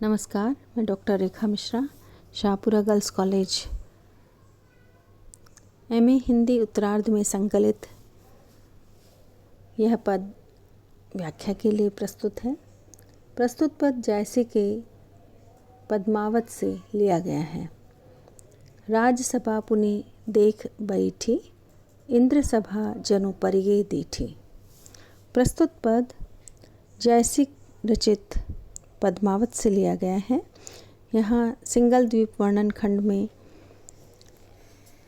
नमस्कार, मैं doctor Rekha Mishra, Shahpura girls college MA Hindi उत्तरार्ध में संकलित यह पद व्याख्या के लिए प्रस्तुत है। प्रस्तुत पद जायसी के पद्मावत से लिया गया है। राजसभा पुनि देख बैठी, इंद्र सभा जनु परिगे दीठी। प्रस्तुत पद जायसी रचित पद्मावत से लिया गया है। यहाँ सिंगल द्वीप वर्णन खंड में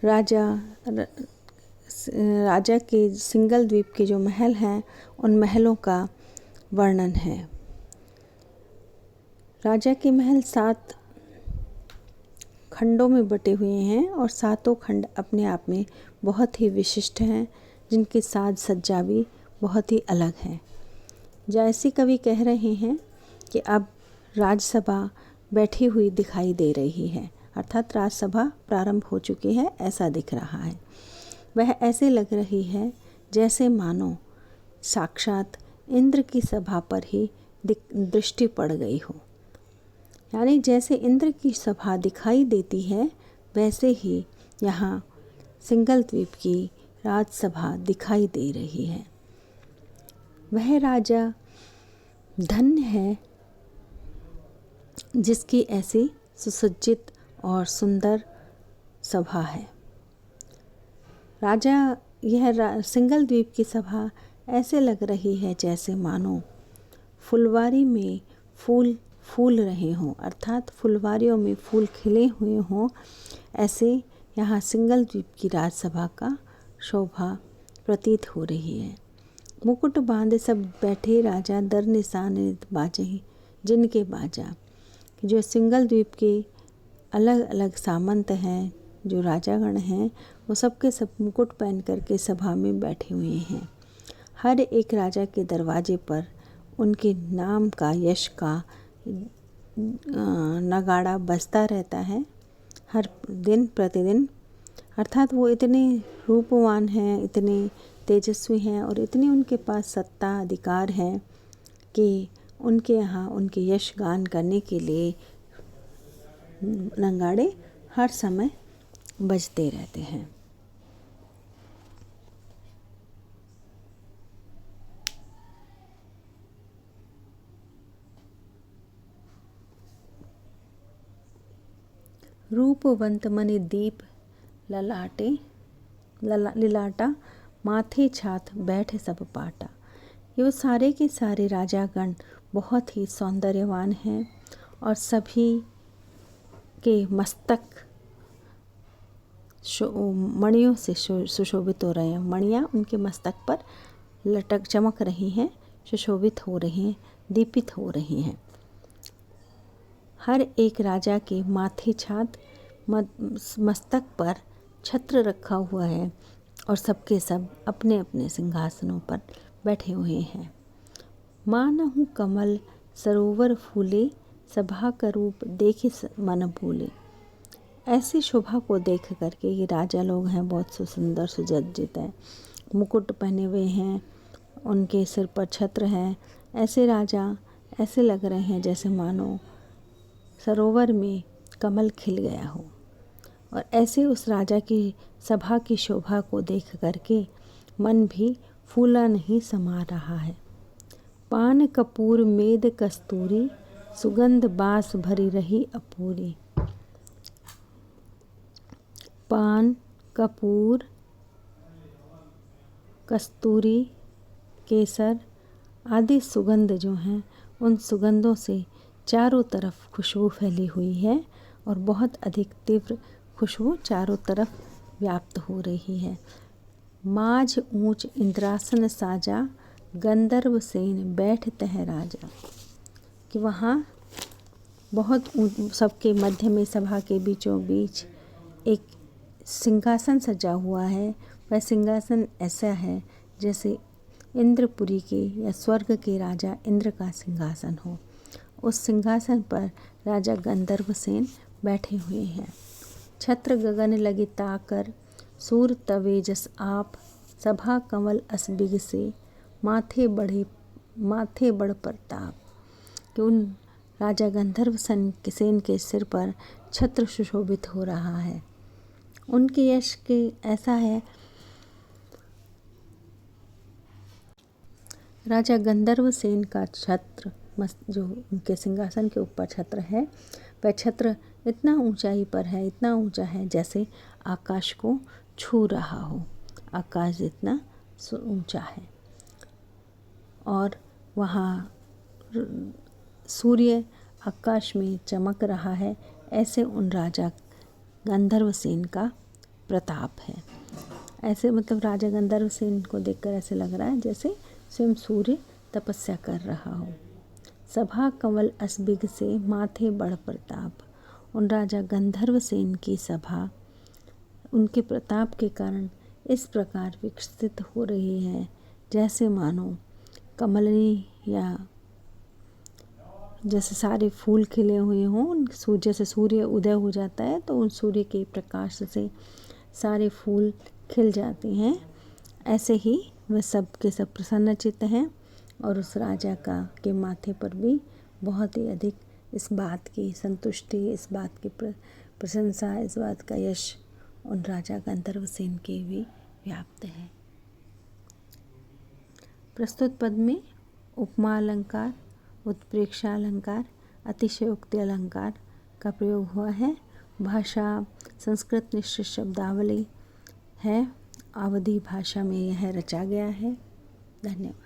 राजा के सिंगल द्वीप के जो महल हैं उन महलों का वर्णन है। राजा के महल 7 खंडों में बटे हुए हैं और 7 खंड अपने आप में बहुत ही विशिष्ट हैं, जिनकी साज सज्जा भी बहुत ही अलग है। जायसी कवि कह रहे हैं कि अब राजसभा बैठी हुई दिखाई दे रही है, अर्थात राजसभा प्रारंभ हो चुकी है ऐसा दिख रहा है। वह ऐसे लग रही है जैसे मानो साक्षात इंद्र की सभा पर ही दृष्टि पड़ गई हो। यानी जैसे इंद्र की सभा दिखाई देती है वैसे ही यहाँ सिंगल द्वीप की राजसभा दिखाई दे रही है। वह राजा धन्य है जिसकी ऐसी सुसज्जित और सुंदर सभा है। यह सिंगल द्वीप की सभा ऐसे लग रही है जैसे मानो फुलवारी में फूल रहे हों, अर्थात फुलवारियों में फूल खिले हुए हों। ऐसे यहाँ सिंगल द्वीप की राजसभा का शोभा प्रतीत हो रही है। मुकुट बांधे सब बैठे राजा, दर निशाने बाजे जिनके बाजा। जो सिंगल द्वीप के अलग अलग सामंत हैं, जो राजागण हैं, वो सबके सब मुकुट पहन करके सभा में बैठे हुए हैं। हर एक राजा के दरवाजे पर उनके नाम का, यश का नगाड़ा बजता रहता है हर दिन प्रतिदिन। अर्थात वो इतने रूपवान हैं, इतने तेजस्वी हैं और इतनी उनके पास सत्ता अधिकार है कि उनके यहाँ उनके यश गान करने के लिए नगाड़े हर समय बजते रहते हैं। रूपवंत मणि दीप लिलाटा, माथे छात बैठ सब पाटा। ये सारे के सारे राजागण बहुत ही सौंदर्यवान हैं और सभी के मस्तक मणियों से सुशोभित हो रहे हैं। मणियाँ उनके मस्तक पर चमक रही हैं, सुशोभित हो रही हैं, दीपित हो रही हैं। हर एक राजा के माथे छात मस्तक पर छत्र रखा हुआ है और सबके सब अपने अपने सिंहासनों पर बैठे हुए हैं। मानहु कमल सरोवर फूले, सभा का रूप देखे मन भूले। ऐसी शोभा को देख करके ये राजा लोग हैं बहुत सुंदर सुसज्जित हैं, मुकुट पहने हुए हैं, उनके सिर पर छत्र हैं। ऐसे राजा ऐसे लग रहे हैं जैसे मानो सरोवर में कमल खिल गया हो। और ऐसे उस राजा की सभा की शोभा को देख करके मन भी फूला नहीं समा रहा है। पान कपूर मेद कस्तूरी, सुगंध बास भरी रही अपूरी। पान कपूर कस्तूरी केसर आदि सुगंध जो हैं उन सुगंधों से चारों तरफ खुशबू फैली हुई है और बहुत अधिक तीव्र खुशबू चारों तरफ व्याप्त हो रही है। माझ ऊंच इंद्रासन साजा, गंधर्व सेन बैठते हैं राजा। कि वहाँ बहुत सबके मध्य में सभा के बीचों बीच एक सिंहासन सजा हुआ है। वह सिंहासन ऐसा है जैसे इंद्रपुरी के या स्वर्ग के राजा इंद्र का सिंहासन हो। उस सिंहासन पर राजा गंधर्व सेन बैठे हुए हैं। छत्र गगन लगे ताकर, सूर तवेजस आप, सभा कमल असबिग से, माथे बढ़ प्रताप। कि उन राजा गंधर्व सेन के सिर पर छत्र सुशोभित हो रहा है। उनके यश के ऐसा है, राजा गंधर्व सेन का छत्र जो उनके सिंहासन के ऊपर छत्र है, वह छत्र इतना ऊंचाई पर है, इतना ऊंचा है जैसे आकाश को छू रहा हो। आकाश जितना ऊंचा है और वहाँ सूर्य आकाश में चमक रहा है। ऐसे उन राजा गंधर्व सेन का प्रताप है। ऐसे मतलब राजा गंधर्व सेन को देखकर ऐसे लग रहा है जैसे स्वयं सूर्य तपस्या कर रहा हो। सभा कंवल असबिग से माथे बढ़ प्रताप। उन राजा गंधर्व सेन की सभा उनके प्रताप के कारण इस प्रकार विकसित हो रही है जैसे मानो कमलनी या जैसे सारे फूल खिले हुए हों। जैसे सूर्य उदय हो जाता है तो उन सूर्य के प्रकाश से सारे फूल खिल जाते हैं। ऐसे ही वह सब के सब प्रसन्नचित्त हैं और उस राजा के माथे पर भी बहुत ही अधिक इस बात की संतुष्टि, इस बात की प्रशंसा, इस बात का यश उन राजा गंधर्व सेन के भी व्याप्त है। प्रस्तुत पद में उपमा अलंकार, उत्प्रेक्षा अलंकार, अतिशयोक्ति अलंकार का प्रयोग हुआ है। भाषा संस्कृत निश्चित शब्दावली है। अवधी भाषा में यह रचा गया है। धन्यवाद।